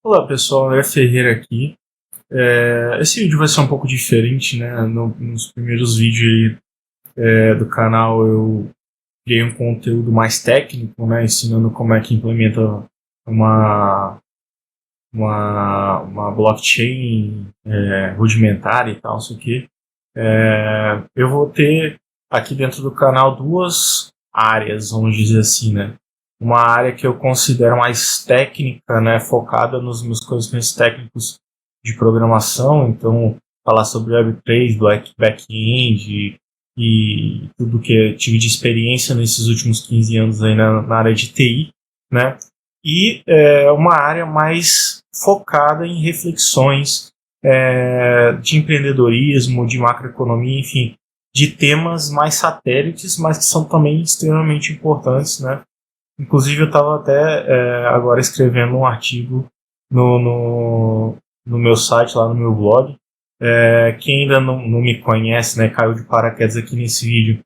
Olá pessoal, André Ferreira aqui. Esse vídeo vai ser um pouco diferente, né? Nos primeiros vídeos aí, do canal eu criei um conteúdo mais técnico, né? Ensinando como é que implementa uma, uma blockchain rudimentar e tal, isso aqui. Eu vou ter aqui dentro do canal duas áreas, vamos dizer assim, né? Uma área que eu considero mais técnica, né, focada nos meus conhecimentos técnicos de programação, então falar sobre Web3, back-end e tudo que eu tive de experiência nesses últimos 15 anos aí na área de TI, né? E uma área mais focada em reflexões de empreendedorismo, de macroeconomia, enfim, de temas mais satélites, mas que são também extremamente importantes, né? Inclusive, eu estava até agora escrevendo um artigo no, no, no meu site, lá no meu blog. Quem ainda não me conhece, né, caiu de paraquedas aqui nesse vídeo,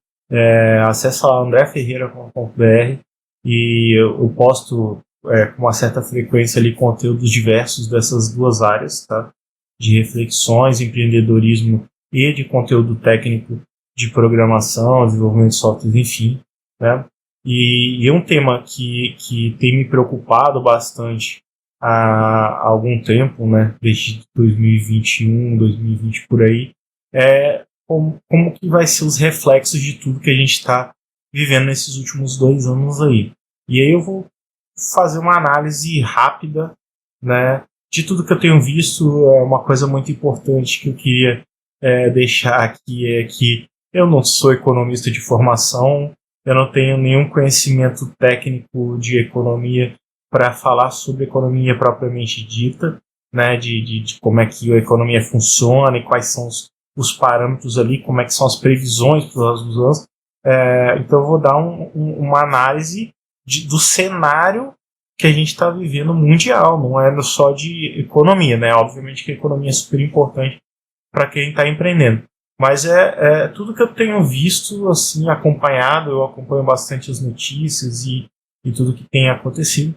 acessa lá andreferreira.com.br e eu posto com uma certa frequência ali conteúdos diversos dessas duas áreas, tá? De reflexões, empreendedorismo e de conteúdo técnico de programação, desenvolvimento de softwares, enfim, né? E um tema que tem me preocupado bastante há algum tempo, né, desde 2021, 2020 por aí, é como que vai ser os reflexos de tudo que a gente está vivendo nesses últimos 2 anos aí. E aí eu vou fazer uma análise rápida, né, de tudo que eu tenho visto. Uma coisa muito importante que eu queria deixar aqui é que eu não sou economista de formação, eu não tenho nenhum conhecimento técnico de economia para falar sobre economia propriamente dita, né, de como é que a economia funciona e quais são os parâmetros ali, como é que são as previsões para os próximos anos. Então eu vou dar uma análise do cenário que a gente está vivendo mundial, não é só de economia, né? Obviamente que a economia é super importante para quem está empreendendo. Mas tudo que eu tenho visto, assim, acompanhado, eu acompanho bastante as notícias e tudo que tem acontecido,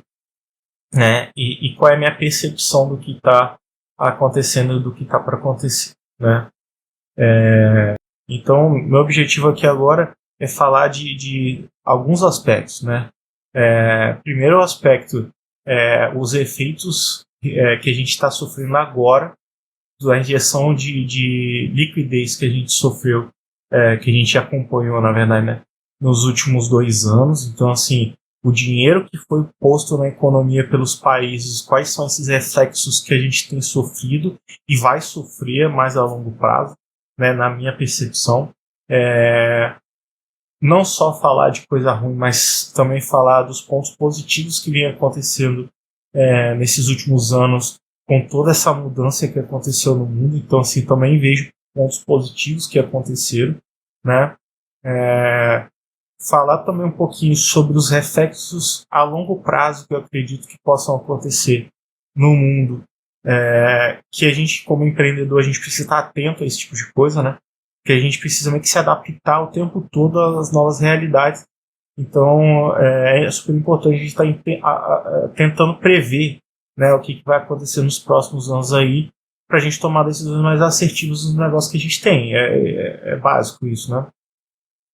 né? E qual é a minha percepção do que está acontecendo, do que está para acontecer, né? Então, meu objetivo aqui agora é falar de alguns aspectos, né? Primeiro aspecto, os efeitos que a gente está sofrendo agora da injeção de liquidez que a gente sofreu, que a gente acompanhou, na verdade, né, nos últimos 2 anos. Então, assim, o dinheiro que foi posto na economia pelos países, quais são esses reflexos que a gente tem sofrido e vai sofrer mais a longo prazo, né, na minha percepção. Não só falar de coisa ruim, mas também falar dos pontos positivos que vem acontecendo nesses últimos anos, com toda essa mudança que aconteceu no mundo. Então, assim, também vejo pontos positivos que aconteceram, né? Falar também um pouquinho sobre os reflexos a longo prazo que eu acredito que possam acontecer no mundo, que a gente, como empreendedor, a gente precisa estar atento a esse tipo de coisa, né? Que a gente precisa meio que se adaptar o tempo todo às novas realidades. Então, é super importante a gente estar tentando prever, né, o que vai acontecer nos próximos anos aí, para a gente tomar decisões mais assertivas nos negócios que a gente tem. É básico isso, né?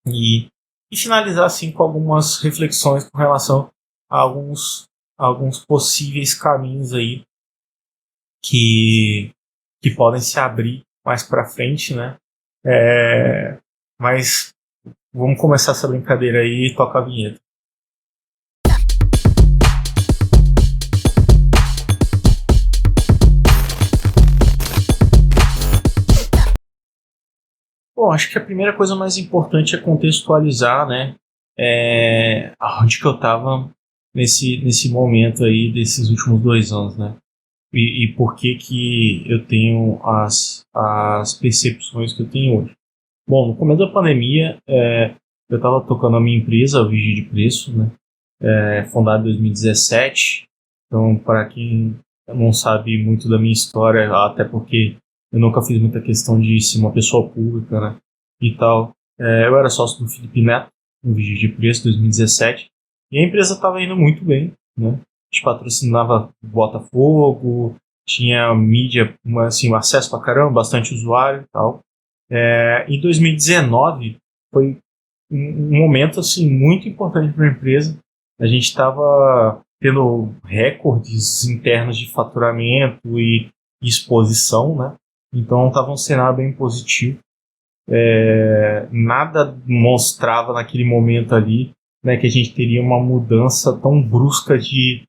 E finalizar assim com algumas reflexões com relação a alguns possíveis caminhos aí que podem se abrir mais para frente, né? Mas vamos começar essa brincadeira aí e toca a vinheta. Bom, acho que a primeira coisa mais importante é contextualizar, né, onde que eu estava nesse momento aí desses últimos 2 anos, né, e por que eu tenho as percepções que eu tenho hoje. Bom, no começo da pandemia, eu estava tocando a minha empresa, a Vigir de Preço, né, fundada em 2017. Então, para quem não sabe muito da minha história, até porque eu nunca fiz muita questão de ser uma pessoa pública, né, e tal. Eu era sócio do Felipe Neto, no Vigir de Preço, 2017, e a empresa estava indo muito bem, né. gente patrocinava Botafogo, tinha mídia, assim, acesso pra caramba, bastante usuário e tal. Em 2019 foi um momento assim muito importante para a empresa. A gente estava tendo recordes internos de faturamento e exposição, né? Então estava um cenário bem positivo. Nada mostrava naquele momento ali, né, que a gente teria uma mudança tão brusca de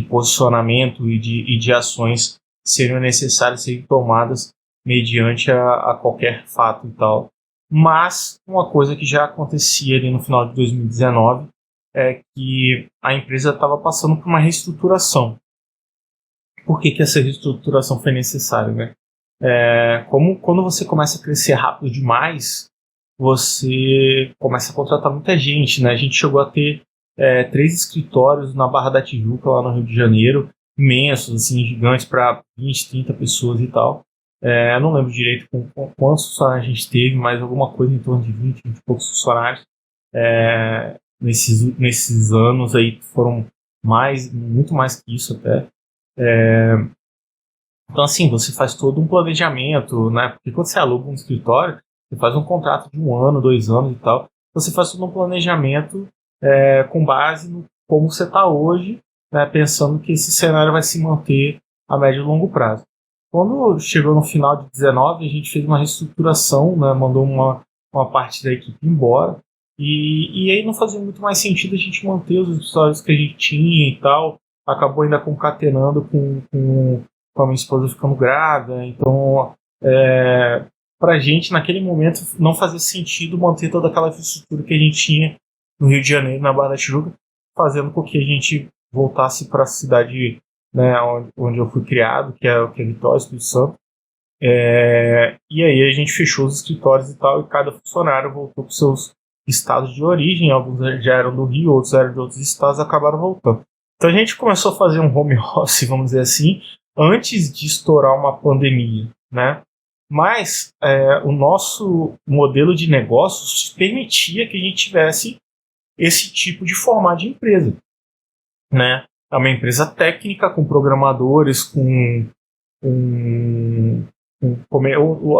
posicionamento e de ações que seriam necessárias serem tomadas mediante a qualquer fato e tal. Mas uma coisa que já acontecia ali no final de 2019 é que a empresa estava passando por uma reestruturação. Por que essa reestruturação foi necessária, né? Como quando você começa a crescer rápido demais, você começa a contratar muita gente, né? A gente chegou a ter 3 escritórios na Barra da Tijuca, lá no Rio de Janeiro, imensos, assim, gigantes para 20, 30 pessoas e tal. Eu não lembro direito quantos funcionários a gente teve, mas alguma coisa em torno de 20 e poucos funcionários. Nesses anos aí foram muito mais que isso até. Então, assim, você faz todo um planejamento, né? Porque quando você aluga um escritório, você faz um contrato de 1 ano, 2 anos e tal. Você faz todo um planejamento com base no como você está hoje, né? Pensando que esse cenário vai se manter a médio e longo prazo. Quando chegou no final de 19, a gente fez uma reestruturação, né? Mandou uma parte da equipe embora. E aí não fazia muito mais sentido a gente manter os escritórios que a gente tinha e tal. Acabou ainda concatenando com a minha esposa ficando grávida. Então, pra gente, naquele momento, não fazia sentido manter toda aquela infraestrutura que a gente tinha no Rio de Janeiro, na Barra da Tijuca, fazendo com que a gente voltasse para a cidade, né, onde eu fui criado, que é Vitória, Espírito Santo. E aí a gente fechou os escritórios e tal, e cada funcionário voltou para os seus estados de origem. Alguns já eram do Rio, outros eram de outros estados, acabaram voltando. Então a gente começou a fazer um home office, vamos dizer assim, antes de estourar uma pandemia, né? Mas o nosso modelo de negócios permitia que a gente tivesse esse tipo de formato de empresa, né? É uma empresa técnica com programadores,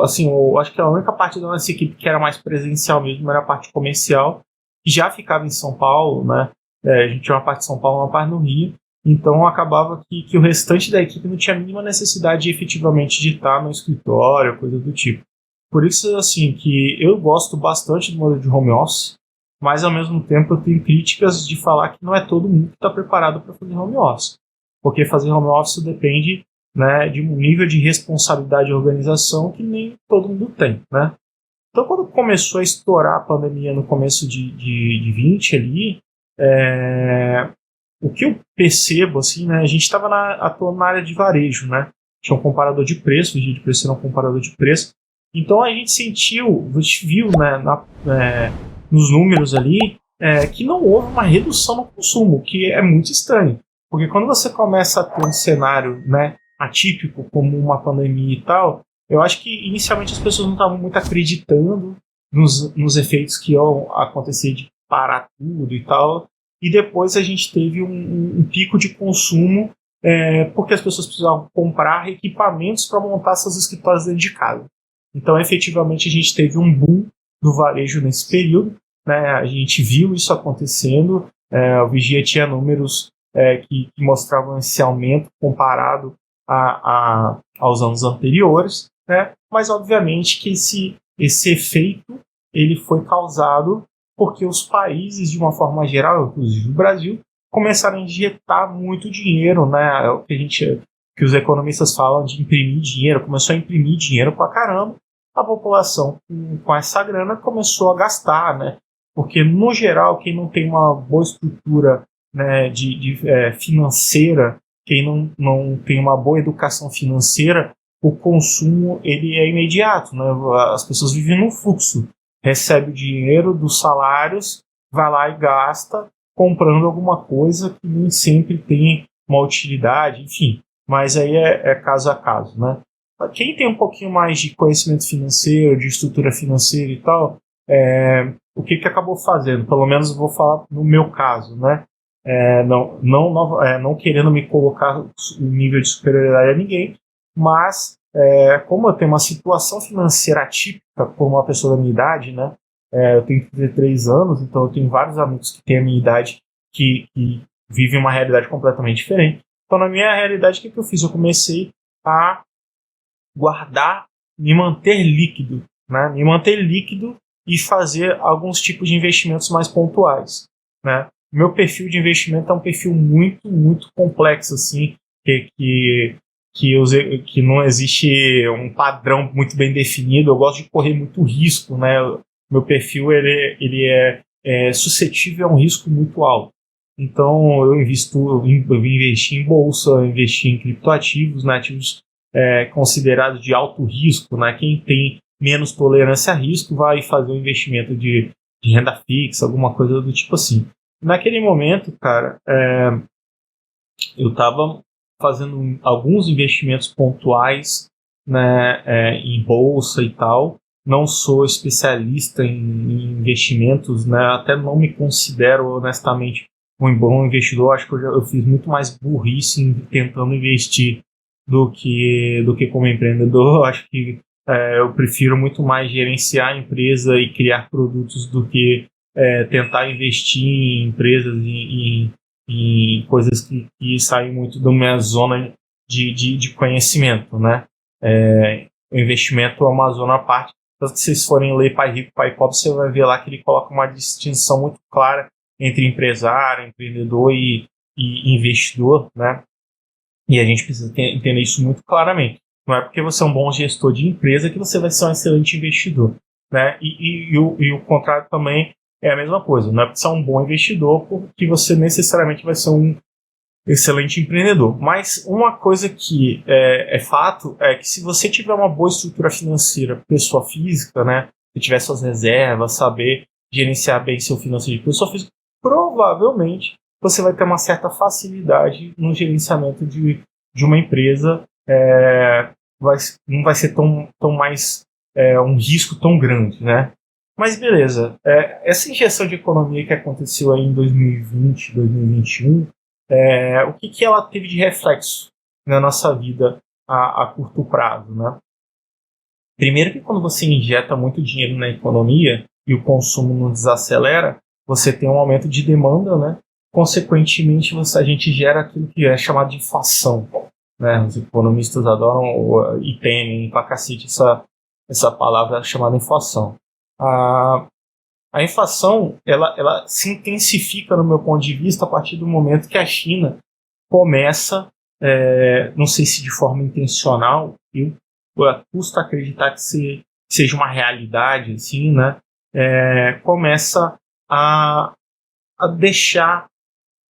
assim, eu acho que a única parte da nossa equipe que era mais presencial mesmo era a parte comercial, que já ficava em São Paulo, né? A gente tinha uma parte de São Paulo, uma parte no Rio. Então acabava que o restante da equipe não tinha a mínima necessidade de efetivamente de estar no escritório, coisa do tipo. Por isso, assim, que eu gosto bastante do modelo de home office, mas ao mesmo tempo eu tenho críticas de falar que não é todo mundo que está preparado para fazer home office. Porque fazer home office depende, né, de um nível de responsabilidade e organização que nem todo mundo tem, né? Então quando começou a estourar a pandemia no começo de 20 ali, o que eu percebo, assim, né, a gente estava atuando na área de varejo, né? Tinha um comparador de preço, o dia de preço era um comparador de preço. Então a gente viu, né, nos números ali, que não houve uma redução no consumo, que é muito estranho. Porque quando você começa a ter um cenário, né, atípico, como uma pandemia e tal, eu acho que inicialmente as pessoas não estavam muito acreditando nos efeitos que iam acontecer de parar tudo e tal. E depois a gente teve um pico de consumo, porque as pessoas precisavam comprar equipamentos para montar seus escritórios dentro de casa. Então, efetivamente, a gente teve um boom do varejo nesse período, né? A gente viu isso acontecendo. O Vigia tinha números que mostravam esse aumento comparado aos anos anteriores, né? Mas, obviamente, que esse efeito ele foi causado porque os países, de uma forma geral, inclusive o Brasil, começaram a injetar muito dinheiro, né? O que os economistas falam de imprimir dinheiro, começou a imprimir dinheiro pra caramba. A população, com essa grana, começou a gastar, né? Porque, no geral, quem não tem uma boa estrutura, né, financeira, quem não tem uma boa educação financeira, o consumo ele é imediato, né? As pessoas vivem num fluxo. Recebe o dinheiro dos salários, vai lá e gasta comprando alguma coisa que nem sempre tem uma utilidade, enfim. Mas aí é caso a caso, né? Quem tem um pouquinho mais de conhecimento financeiro, de estrutura financeira e tal, o que acabou fazendo? Pelo menos vou falar no meu caso, né? não querendo me colocar em nível de superioridade a ninguém, mas como eu tenho uma situação financeira atípica por uma pessoa da minha idade, né? Eu tenho 33 anos, então eu tenho vários amigos que têm a minha idade que vivem uma realidade completamente diferente. Então, na minha realidade, o que eu fiz? Eu comecei a guardar, me manter líquido, né? Me manter líquido e fazer alguns tipos de investimentos mais pontuais, né? Meu perfil de investimento é um perfil muito, muito complexo, assim, que não existe um padrão muito bem definido. Eu gosto de correr muito risco, né? Meu perfil ele é suscetível a um risco muito alto. Então eu investi em bolsa, eu investi em criptoativos, né? Ativos considerados de alto risco, né? Quem tem menos tolerância a risco vai fazer um investimento de renda fixa, alguma coisa do tipo assim. Naquele momento, cara, eu estava fazendo alguns investimentos pontuais, né, em bolsa e tal. Não sou especialista em investimentos, né, até não me considero honestamente um bom investidor. Acho que eu fiz muito mais burrice tentando investir do que como empreendedor. Acho que eu prefiro muito mais gerenciar a empresa e criar produtos do que tentar investir em empresas e coisas que saem muito da minha zona de conhecimento, né? O investimento é uma zona à parte. Então, se vocês forem ler Pai Rico, Pai Pobre, você vai ver lá que ele coloca uma distinção muito clara entre empresário, empreendedor e investidor, né? E a gente precisa entender isso muito claramente. Não é porque você é um bom gestor de empresa que você vai ser um excelente investidor, né? E o contrário também é a mesma coisa. Não é porque você é um bom investidor porque você necessariamente vai ser um excelente empreendedor. Mas uma coisa que é fato é que se você tiver uma boa estrutura financeira, pessoa física, né? Se tiver suas reservas, saber gerenciar bem seu financeiro de pessoa física, provavelmente você vai ter uma certa facilidade no gerenciamento de uma empresa. Não vai ser tão mais um risco tão grande, né? Mas beleza, essa injeção de economia que aconteceu aí em 2020, 2021, o que ela teve de reflexo na nossa vida a curto prazo, né? Primeiro que quando você injeta muito dinheiro na economia e o consumo não desacelera, você tem um aumento de demanda, né? Consequentemente, a gente gera aquilo que é chamado de inflação, né? Os economistas adoram e temem pra cacete essa palavra chamada inflação. A inflação ela se intensifica, no meu ponto de vista, a partir do momento que a China começa, não sei se de forma intencional, eu custa acreditar que seja uma realidade, assim, né? Começa a deixar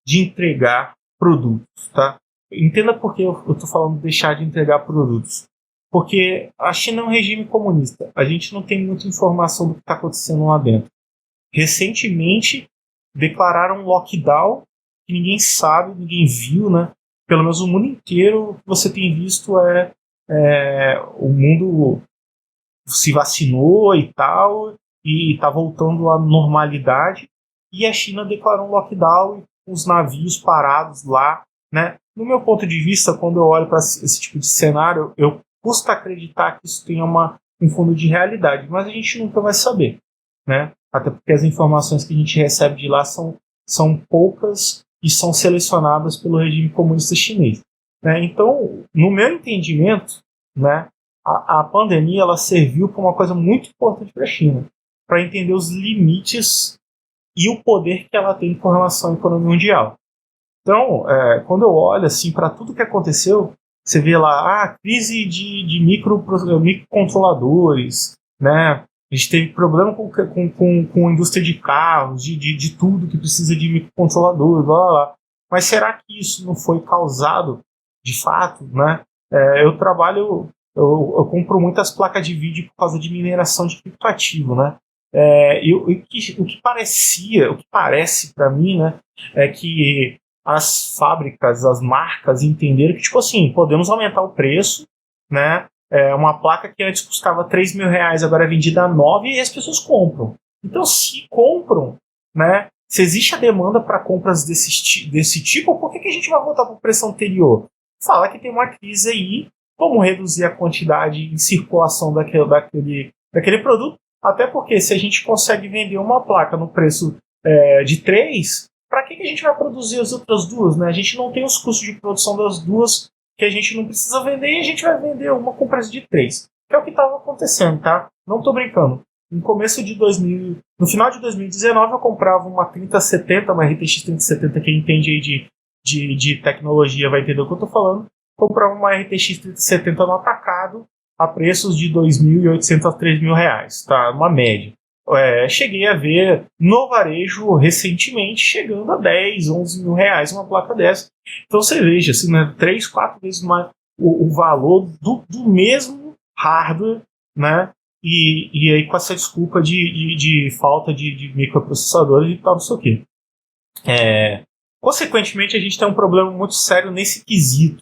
de entregar produtos, tá? Entenda por que eu estou falando deixar de entregar produtos. Porque a China é um regime comunista. A gente não tem muita informação do que está acontecendo lá dentro. Recentemente declararam um lockdown que ninguém sabe, ninguém viu, né? Pelo menos o mundo inteiro, o que você tem visto o mundo se vacinou e tal, e está voltando à normalidade, e a China declarou um lockdown e os navios parados lá, né? No meu ponto de vista, quando eu olho para esse tipo de cenário, eu custa acreditar que isso tenha um fundo de realidade, mas a gente nunca vai saber, né? Até porque as informações que a gente recebe de lá são poucas e são selecionadas pelo regime comunista chinês, né? Então, no meu entendimento, né, a pandemia ela serviu para uma coisa muito importante para a China, para entender os limites e o poder que ela tem com relação à economia mundial. Então, quando eu olho assim para tudo que aconteceu, você vê lá a crise de microcontroladores, né? A gente teve problema com a indústria de carros, de tudo que precisa de microcontroladores, blá, blá, blá. Mas será que isso não foi causado, de fato, né? Eu compro muitas placas de vídeo por causa de mineração de criptoativo, né? O que parece para mim, né, é que as fábricas, as marcas entenderam que, tipo assim, podemos aumentar o preço, né? Uma placa que antes custava 3 mil reais, agora é vendida a 9 e as pessoas compram. Então, se compram, né, Se existe a demanda para compras desse tipo, por que a gente vai voltar para o preço anterior? Fala que tem uma crise aí, vamos reduzir a quantidade em circulação daquele produto, até porque se a gente consegue vender uma placa no preço de 3, para que a gente vai produzir as outras duas? Né? A gente não tem os custos de produção das duas que a gente não precisa vender e a gente vai vender uma com preço de 3. Que é o que estava acontecendo, tá? Não estou brincando. No final de 2019 eu comprava uma 3070, uma RTX 3070, quem entende aí de tecnologia vai entender o que eu estou falando. Comprava uma RTX 3070 no atacado a preços de R$2.800 a R$3.000, tá? Uma média. Cheguei a ver no varejo recentemente chegando a 10, 11 mil reais uma placa dessa. Então você veja, assim, né, 3, 4 vezes mais o valor do mesmo hardware, né? E aí com essa desculpa de falta de microprocessadores e tal, não sei o quê. Consequentemente, a gente tem um problema muito sério nesse quesito,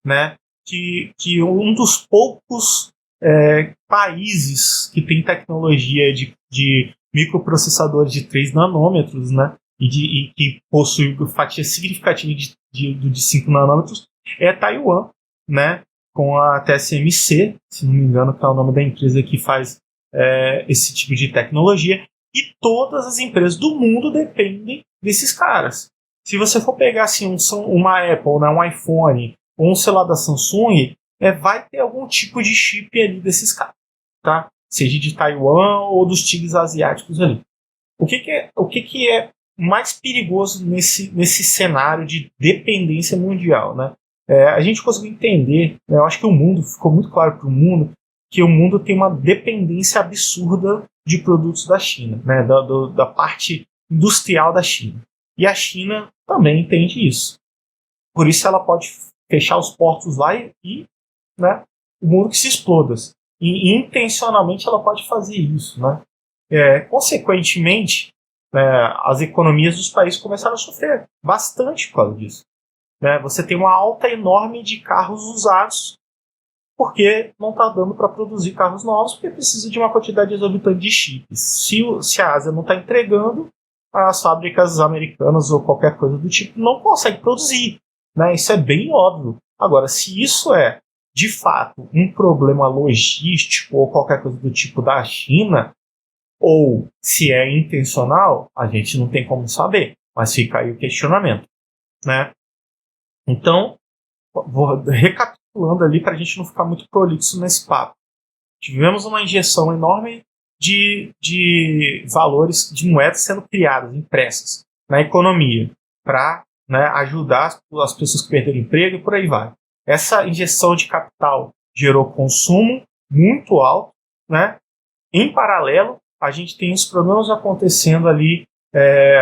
né? Que um dos poucos países que tem tecnologia de microprocessadores de 3 nanômetros, né? E que possui fatia significativa de 5 nanômetros é Taiwan, né? Com a TSMC, se não me engano, que é o nome da empresa que faz esse tipo de tecnologia, e todas as empresas do mundo dependem desses caras. Se você for pegar assim, uma Apple, né, um iPhone, ou um celular da Samsung, vai ter algum tipo de chip ali desses caras, tá? Seja de Taiwan ou dos tigres asiáticos ali. O que é mais perigoso nesse cenário de dependência mundial, né? A gente conseguiu entender, né, eu acho que ficou muito claro para o mundo, que o mundo tem uma dependência absurda de produtos da China, né, da parte industrial da China. E a China também entende isso. Por isso ela pode fechar os portos lá e né, o mundo que se exploda. E intencionalmente ela pode fazer isso. Né? Consequentemente, as economias dos países começaram a sofrer bastante por causa disso. Você tem uma alta enorme de carros usados porque não está dando para produzir carros novos porque precisa de uma quantidade exorbitante de chips. Se a Ásia não está entregando, as fábricas americanas ou qualquer coisa do tipo não conseguem produzir. Né? Isso é bem óbvio. Agora, se isso é de fato um problema logístico ou qualquer coisa do tipo da China, ou se é intencional, a gente não tem como saber, mas fica aí o questionamento. Né? Então, vou recapitulando ali para a gente não ficar muito prolixo nesse papo. Tivemos uma injeção enorme de valores, de moedas sendo criadas, impressas na economia para ajudar as pessoas que perderam emprego e por aí vai. Essa injeção de capital gerou consumo muito alto. Né? Em paralelo, a gente tem os problemas acontecendo ali,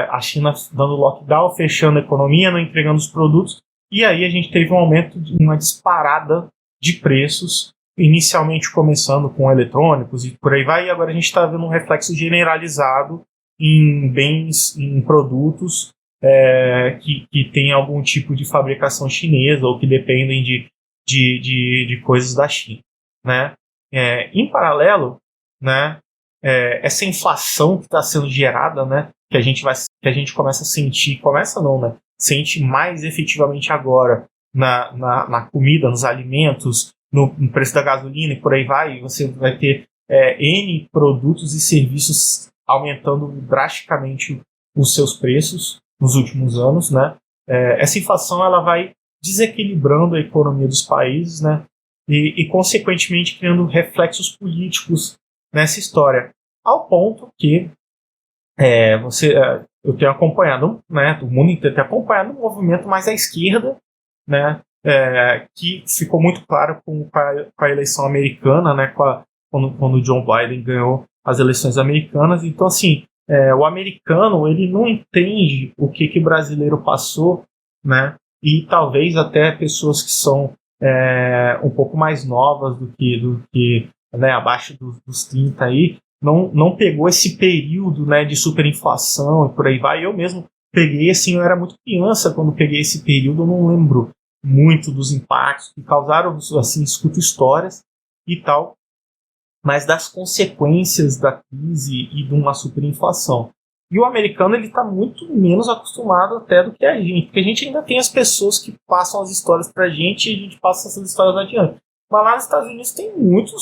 a China dando lockdown, fechando a economia, não entregando os produtos. E aí a gente teve um aumento, uma disparada de preços, inicialmente começando com eletrônicos e por aí vai, e agora a gente está vendo um reflexo generalizado em bens, em produtos que tem algum tipo de fabricação chinesa ou que dependem de coisas da China. Né? Em paralelo, né, essa inflação que está sendo gerada, né, que a gente começa a sentir, sente mais efetivamente agora na comida, nos alimentos, no preço da gasolina e por aí vai, você vai ter N produtos e serviços aumentando drasticamente os seus preços nos últimos anos. Né? Essa inflação ela vai desequilibrando a economia dos países, né? E consequentemente criando reflexos políticos nessa história, ao ponto que eu tenho acompanhado, né, o mundo inteiro tem acompanhado um movimento mais à esquerda, né, que ficou muito claro com a eleição americana, né, quando o John Biden ganhou as eleições americanas. Então, assim, o americano ele não entende o que o brasileiro passou, né, e talvez até pessoas que são um pouco mais novas do que né, abaixo dos 30 aí, não pegou esse período, né, de superinflação e por aí vai. Eu mesmo peguei, assim, eu era muito criança quando peguei esse período, eu não lembro muito dos impactos que causaram, assim, escuto histórias e tal, mas das consequências da crise e de uma superinflação. E o americano ele está muito menos acostumado até do que a gente, porque a gente ainda tem as pessoas que passam as histórias para a gente e a gente passa essas histórias adiante. Mas lá nos Estados Unidos tem muito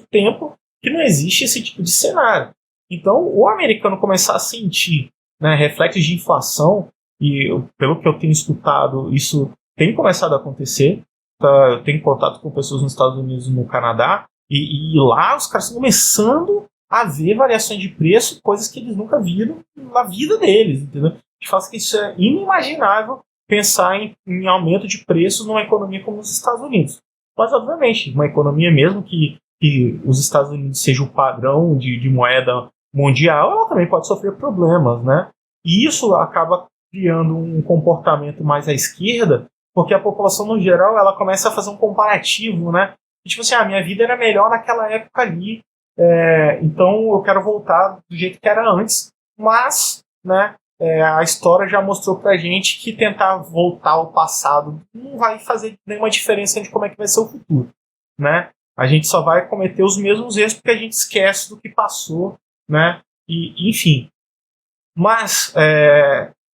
tempo que não existe esse tipo de cenário. Então, o americano começar a sentir, né, reflexos de inflação, e pelo que eu tenho escutado, isso tem começado a acontecer. Tá? Eu tenho contato com pessoas nos Estados Unidos e no Canadá, e lá os caras estão começando a ver variações de preço, coisas que eles nunca viram na vida deles, entendeu? A gente fala que isso é inimaginável pensar em aumento de preço numa economia como os Estados Unidos. Mas, obviamente, uma economia mesmo que os Estados Unidos seja o padrão de moeda mundial, ela também pode sofrer problemas, né? E isso acaba criando um comportamento mais à esquerda, porque a população, no geral, ela começa a fazer um comparativo, né? Tipo assim, minha vida era melhor naquela época ali, então eu quero voltar do jeito que era antes, mas, né, a história já mostrou pra gente que tentar voltar ao passado não vai fazer nenhuma diferença de como é que vai ser o futuro, né? A gente só vai cometer os mesmos erros porque a gente esquece do que passou, né? E, enfim. Mas,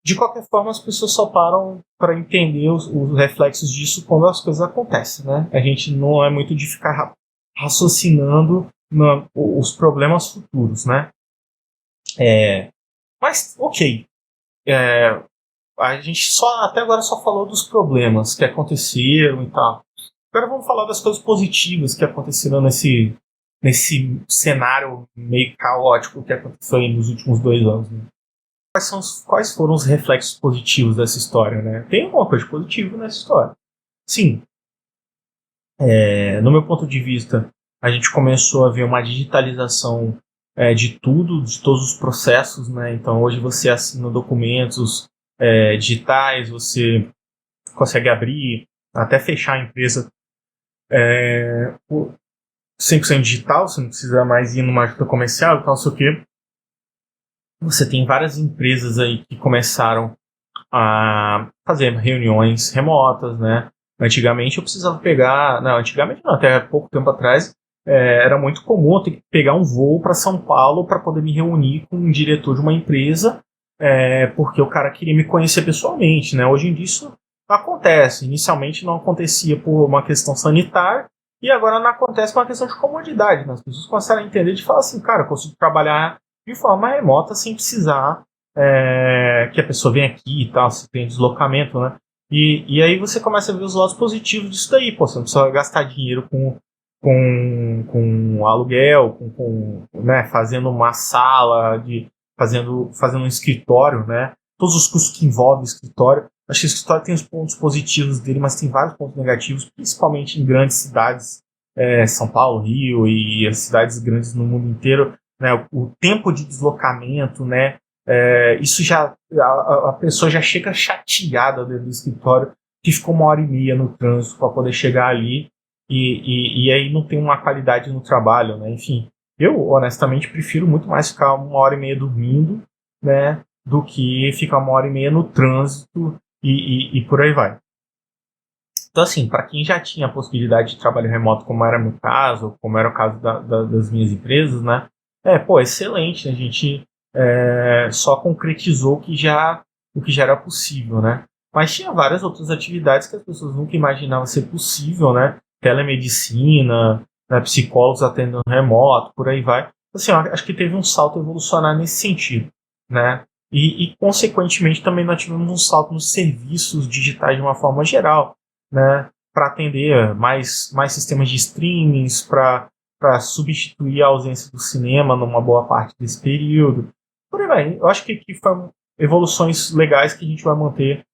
de qualquer forma, as pessoas só param para entender os reflexos disso quando as coisas acontecem, né? A gente não é muito de ficar raciocinando os problemas futuros, né? Mas, ok. A gente até agora só falou dos problemas que aconteceram e tal. Agora vamos falar das coisas positivas que aconteceram nesse cenário meio caótico que aconteceu nos últimos 2 anos. Né? Quais foram os reflexos positivos dessa história? Né? Tem alguma coisa positiva nessa história? Sim. No meu ponto de vista, a gente começou a ver uma digitalização de tudo, de todos os processos. Né? Então, hoje você assina documentos digitais, você consegue abrir, até fechar a empresa 100% digital, você não precisa mais ir numa junta comercial e tal, não sei o quê. Você tem várias empresas aí que começaram a fazer reuniões remotas, né? Antigamente eu precisava antigamente não, até pouco tempo atrás, era muito comum eu ter que pegar um voo para São Paulo para poder me reunir com um diretor de uma empresa, porque o cara queria me conhecer pessoalmente, né? Hoje em dia isso acontece. Inicialmente não acontecia por uma questão sanitária, e agora não acontece por uma questão de comodidade. Né? As pessoas começaram a entender de falar assim, cara, eu consigo trabalhar de forma remota sem precisar que a pessoa venha aqui e tal, se tem deslocamento, né? E aí você começa a ver os lados positivos disso daí. Pô, você não precisa gastar dinheiro com aluguel, né, fazendo uma sala, fazendo um escritório, né? Todos os custos que envolvem o escritório. Acho que o escritório tem os pontos positivos dele, mas tem vários pontos negativos, principalmente em grandes cidades, São Paulo, Rio e as cidades grandes no mundo inteiro. Né, o tempo de deslocamento, né, isso já a pessoa já chega chateada dentro do escritório, que ficou 1h30 no trânsito para poder chegar ali e aí não tem uma qualidade no trabalho, né? Enfim, eu honestamente prefiro muito mais ficar 1h30 dormindo, né, do que ficar 1h30 no trânsito e por aí vai. Então, assim, para quem já tinha a possibilidade de trabalho remoto, como era meu caso, como era o caso das minhas empresas, né? Excelente. A gente só concretizou o que já era possível, né? Mas tinha várias outras atividades que as pessoas nunca imaginavam ser possível, né? Telemedicina, né? Psicólogos atendendo remoto, por aí vai. Assim, acho que teve um salto evolucionário nesse sentido, né? E consequentemente, também nós tivemos um salto nos serviços digitais de uma forma geral, né? Para atender mais sistemas de streamings, para substituir a ausência do cinema numa boa parte desse período. Por aí vai. Eu acho que foram evoluções legais que a gente vai manter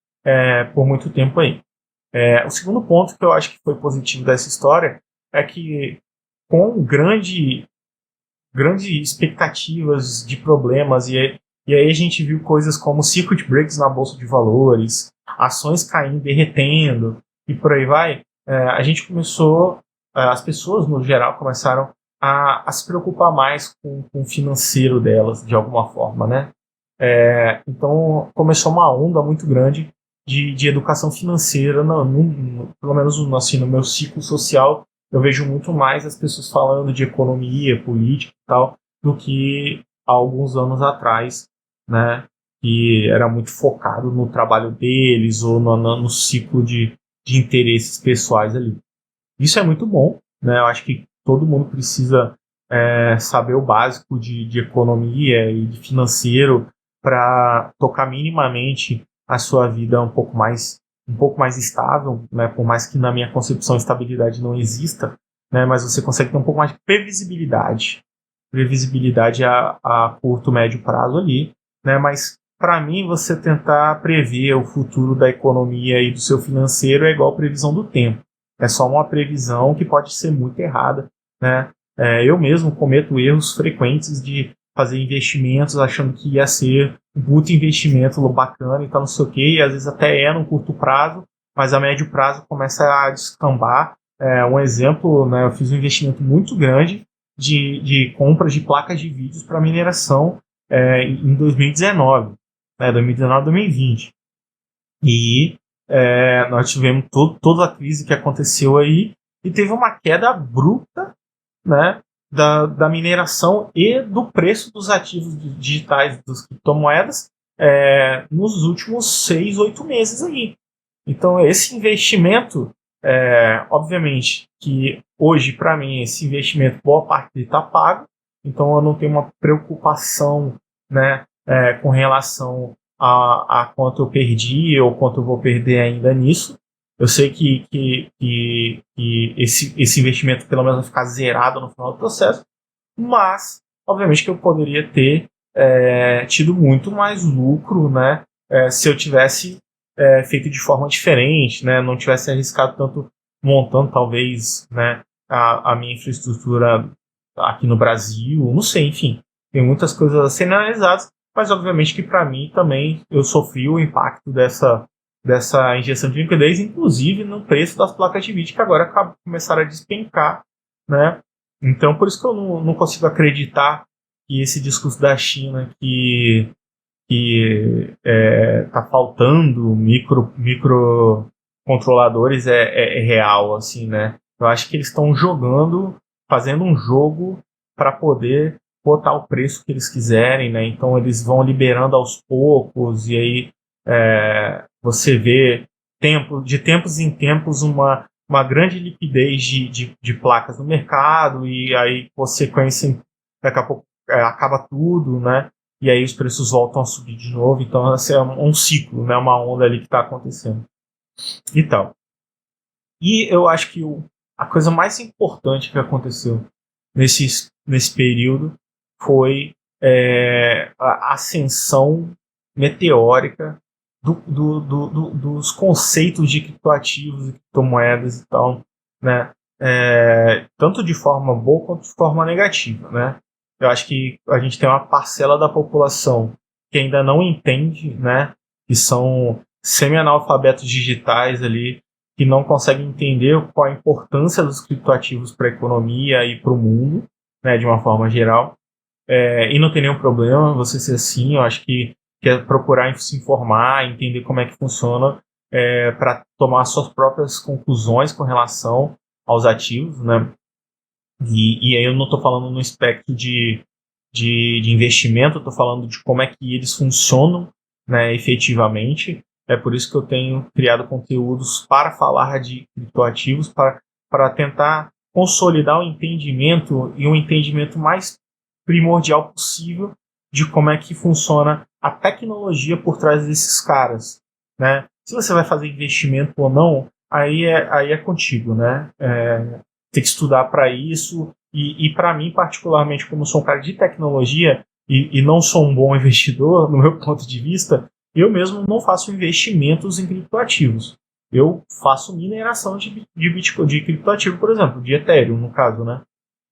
por muito tempo aí. O segundo ponto que eu acho que foi positivo dessa história é que, com grandes expectativas de problemas, e aí a gente viu coisas como circuit breaks na bolsa de valores, ações caindo, derretendo, e por aí vai, a gente começou, as pessoas no geral começaram a se preocupar mais com o financeiro delas, de alguma forma, né? Então começou uma onda muito grande de educação financeira, pelo menos assim, no meu ciclo social, eu vejo muito mais as pessoas falando de economia, política e tal, do que há alguns anos atrás, né, que era muito focado no trabalho deles ou no ciclo de interesses pessoais ali. Isso é muito bom, né? Eu acho que todo mundo precisa saber o básico de economia e de financeiro para tocar minimamente a sua vida um pouco mais estável, né? Por mais que na minha concepção estabilidade não exista, né? Mas você consegue ter um pouco mais de previsibilidade a curto, médio prazo ali, né? Mas para mim você tentar prever o futuro da economia e do seu financeiro é igual previsão do tempo. É só uma previsão que pode ser muito errada, né? Eu mesmo cometo erros frequentes de fazer investimentos achando que ia ser um puto investimento bacana e tal, não sei o quê, e às vezes até no curto prazo, mas a médio prazo começa a descambar. Um exemplo, né, eu fiz um investimento muito grande de compras de placas de vídeos para mineração em 2019, né, 2019, 2020. E nós tivemos toda a crise que aconteceu aí e teve uma queda abrupta, né, da mineração e do preço dos ativos digitais, das criptomoedas, nos últimos 6, 8 meses aí. Então, esse investimento, obviamente, que hoje, para mim, esse investimento, boa parte dele está pago, então eu não tenho uma preocupação, né, com relação a quanto eu perdi ou quanto eu vou perder ainda nisso. Eu sei que esse investimento pelo menos vai ficar zerado no final do processo, mas obviamente que eu poderia ter tido muito mais lucro, né, se eu tivesse feito de forma diferente, né, não tivesse arriscado tanto montando talvez, né, a minha infraestrutura aqui no Brasil, não sei, enfim, tem muitas coisas a serem analisadas, mas obviamente que para mim também eu sofri o impacto dessa injeção de liquidez, inclusive no preço das placas de vídeo que agora começaram a despencar, né? Então por isso que eu não consigo acreditar que esse discurso da China que tá faltando microcontroladores é real, assim, né? Eu acho que eles estão fazendo um jogo para poder botar o preço que eles quiserem, né? Então eles vão liberando aos poucos e aí você vê de tempos em tempos uma grande liquidez de placas no mercado e aí consequência daqui a pouco acaba tudo, né? E aí os preços voltam a subir de novo. Então, esse é um ciclo, né? Uma onda ali que está acontecendo. E tal. E eu acho que a coisa mais importante que aconteceu nesse período foi a ascensão meteórica dos conceitos de criptoativos e criptomoedas e tal, né? Tanto de forma boa quanto de forma negativa, né? Eu acho que a gente tem uma parcela da população que ainda não entende, né? Que são semi-analfabetos digitais ali, que não conseguem entender qual a importância dos criptoativos para a economia e para o mundo, né? De uma forma geral. E não tem nenhum problema você ser assim. Eu acho que é procurar se informar, entender como é que funciona, para tomar suas próprias conclusões com relação aos ativos, né? E aí eu não estou falando no espectro de investimento, eu estou falando de como é que eles funcionam, né, efetivamente. É por isso que eu tenho criado conteúdos para falar de criptoativos, para tentar consolidar o entendimento e um entendimento mais primordial possível de como é que funciona a tecnologia por trás desses caras, né? Se você vai fazer investimento ou não, aí é contigo, né? Tem que estudar para isso e para mim particularmente, como eu sou um cara de tecnologia e não sou um bom investidor, no meu ponto de vista, eu mesmo não faço investimentos em criptoativos. Eu faço mineração de Bitcoin, de criptoativo, por exemplo, de Ethereum, no caso, né?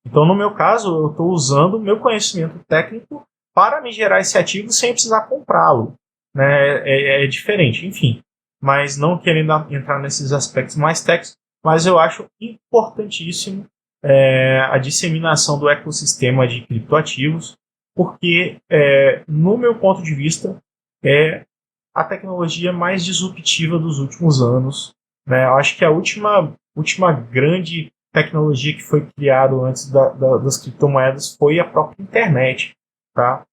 Então, no meu caso, eu estou usando o meu conhecimento técnico para me gerar esse ativo sem precisar comprá-lo, né? É diferente, enfim. Mas não querendo entrar nesses aspectos mais técnicos, mas eu acho importantíssimo a disseminação do ecossistema de criptoativos, porque, no meu ponto de vista, é a tecnologia mais disruptiva dos últimos anos, né? Eu acho que a última grande tecnologia que foi criada antes das criptomoedas foi a própria internet, tá?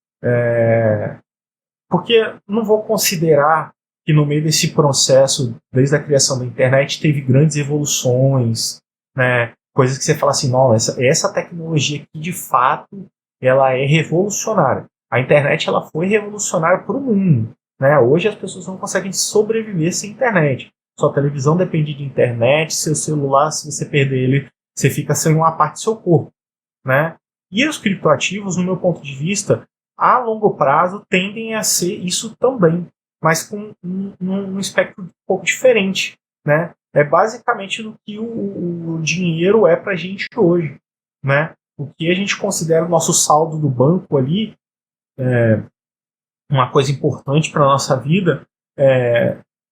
Porque não vou considerar que no meio desse processo, desde a criação da internet, teve grandes evoluções, né? Coisas que você fala assim, não, essa tecnologia aqui, de fato, ela é revolucionária. A internet ela foi revolucionária para o mundo. Né? Hoje as pessoas não conseguem sobreviver sem internet. Sua televisão depende de internet, seu celular, se você perder ele, você fica sem uma parte do seu corpo. Né? E os criptoativos, no meu ponto de vista, a longo prazo tendem a ser isso também, mas com um espectro um pouco diferente. Né? É basicamente do que o dinheiro é para a gente hoje. Né? O que a gente considera o nosso saldo do banco ali, uma coisa importante para a nossa vida,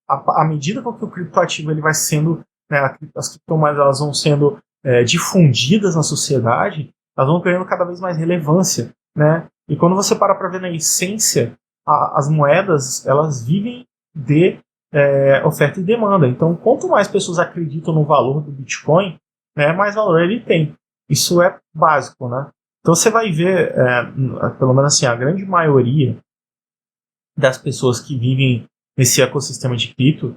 à medida com que o criptoativo ele vai sendo, né, as criptomoedas elas vão sendo difundidas na sociedade, elas vão ganhando cada vez mais relevância. Né? E quando você para ver na essência, as moedas elas vivem de oferta e demanda. Então, quanto mais pessoas acreditam no valor do Bitcoin, né, mais valor ele tem. Isso é básico. Né? Então, você vai ver, pelo menos assim, a grande maioria das pessoas que vivem nesse ecossistema de cripto,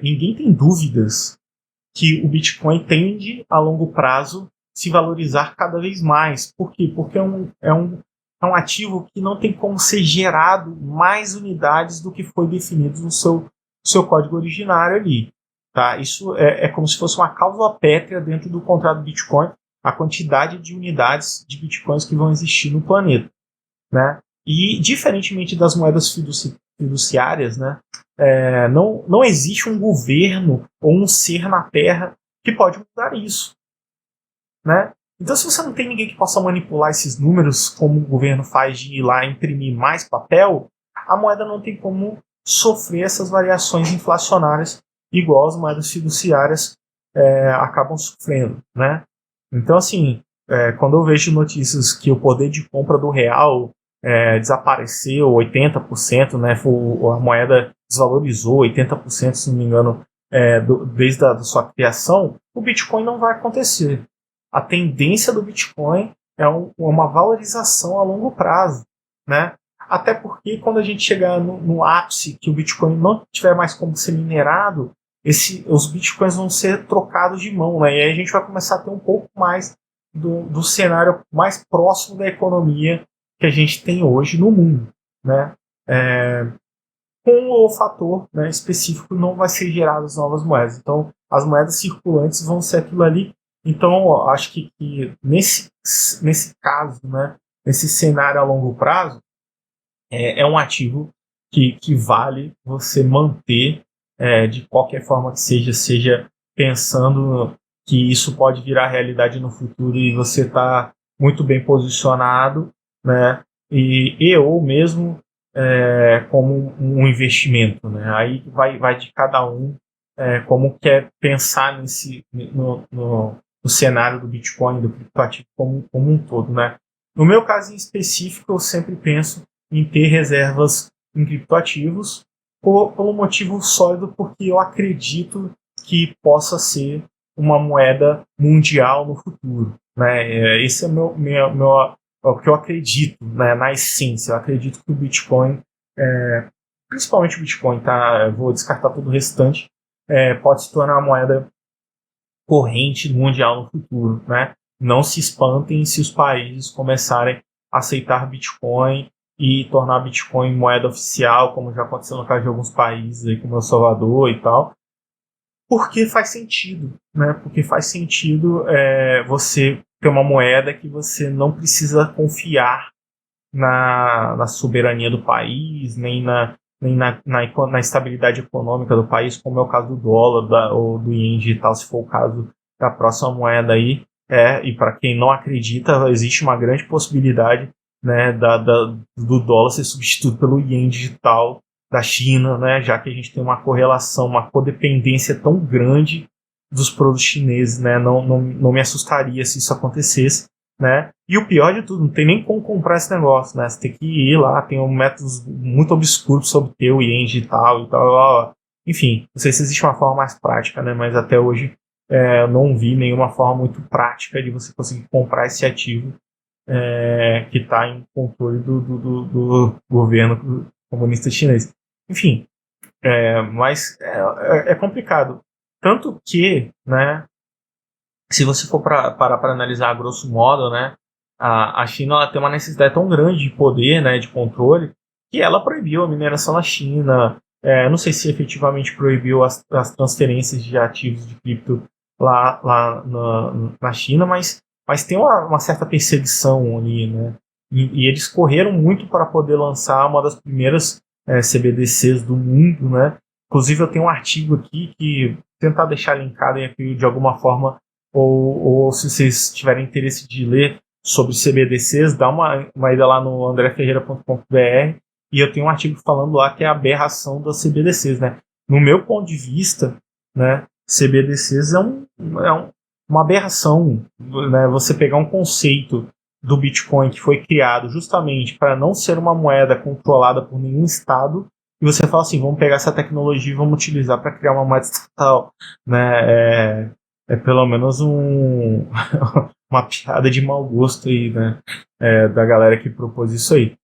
ninguém tem dúvidas que o Bitcoin tende a longo prazo se valorizar cada vez mais. Por quê? Porque é um ativo que não tem como ser gerado mais unidades do que foi definido no seu código originário ali. Tá? Isso é como se fosse uma cláusula pétrea dentro do contrato do Bitcoin, a quantidade de unidades de Bitcoins que vão existir no planeta. Né? E, diferentemente das moedas fiduciárias, né, não existe um governo ou um ser na Terra que pode mudar isso. Né? Então, se você não tem ninguém que possa manipular esses números, como o governo faz de ir lá imprimir mais papel, a moeda não tem como sofrer essas variações inflacionárias igual as moedas fiduciárias acabam sofrendo. Né? Então, assim, quando eu vejo notícias que o poder de compra do real desapareceu 80%, né, a moeda desvalorizou 80%, se não me engano, desde a sua criação, o Bitcoin não vai acontecer. A tendência do Bitcoin é uma valorização a longo prazo. Né? Até porque quando a gente chegar no ápice, que o Bitcoin não tiver mais como ser minerado, os Bitcoins vão ser trocados de mão. Né? E aí a gente vai começar a ter um pouco mais do cenário mais próximo da economia que a gente tem hoje no mundo. Né? Com o fator, né, específico, não vai ser geradas novas moedas. Então, as moedas circulantes vão ser aquilo ali. Então, acho que nesse caso, né, nesse cenário a longo prazo, é um ativo que vale você manter de qualquer forma que seja pensando que isso pode virar realidade no futuro e você está muito bem posicionado, né? E ou mesmo como um investimento, né? Aí vai de cada um como quer pensar no cenário do Bitcoin, do criptoativo como um todo, né? No meu caso em específico, eu sempre penso em ter reservas em criptoativos pelo motivo sólido, porque eu acredito que possa ser uma moeda mundial no futuro. Né? Esse é o que eu acredito, né, na essência. Eu acredito que o Bitcoin, principalmente o Bitcoin, tá? Eu vou descartar todo o restante, pode se tornar uma moeda corrente mundial no futuro. Né? Não se espantem se os países começarem a aceitar Bitcoin e tornar Bitcoin moeda oficial, como já aconteceu no caso de alguns países, aí, como El Salvador e tal. Porque faz sentido, né? Porque faz sentido você ter uma moeda que você não precisa confiar na soberania do país, nem na estabilidade econômica do país, como é o caso do dólar ou do ien digital, se for o caso da próxima moeda aí. E para quem não acredita, existe uma grande possibilidade, né, do dólar ser substituído pelo ien digital da China, né, já que a gente tem uma correlação, uma codependência tão grande dos produtos chineses. Né, não me assustaria se isso acontecesse. Né? E o pior de tudo, não tem nem como comprar esse negócio, né? Você tem que ir lá, tem métodos muito obscuros sobre ter o ien digital e tal. Enfim, não sei se existe uma forma mais prática, né? Mas até hoje eu não vi nenhuma forma muito prática de você conseguir comprar esse ativo que está em controle do governo comunista chinês. Enfim, mas é complicado. Tanto que, né, se você for parar para analisar grosso modo, né, a China ela tem uma necessidade tão grande de poder, né, de controle, que ela proibiu a mineração na China. Não sei se efetivamente proibiu as transferências de ativos de cripto lá na China, mas tem uma certa perseguição ali, né? E eles correram muito para poder lançar uma das primeiras CBDCs do mundo, né? Inclusive eu tenho um artigo aqui que tentar deixar linkado aqui de alguma forma, ou se vocês tiverem interesse de ler sobre CBDCs, dá uma ida lá no andreferreira.com.br e eu tenho um artigo falando lá que é a aberração das CBDCs, né? No meu ponto de vista, né, CBDCs uma aberração, né? Você pegar um conceito do Bitcoin que foi criado justamente para não ser uma moeda controlada por nenhum estado e você fala assim, vamos pegar essa tecnologia e vamos utilizar para criar uma moeda estatal, né? É pelo menos uma piada de mau gosto aí, né? Da galera que propôs isso aí.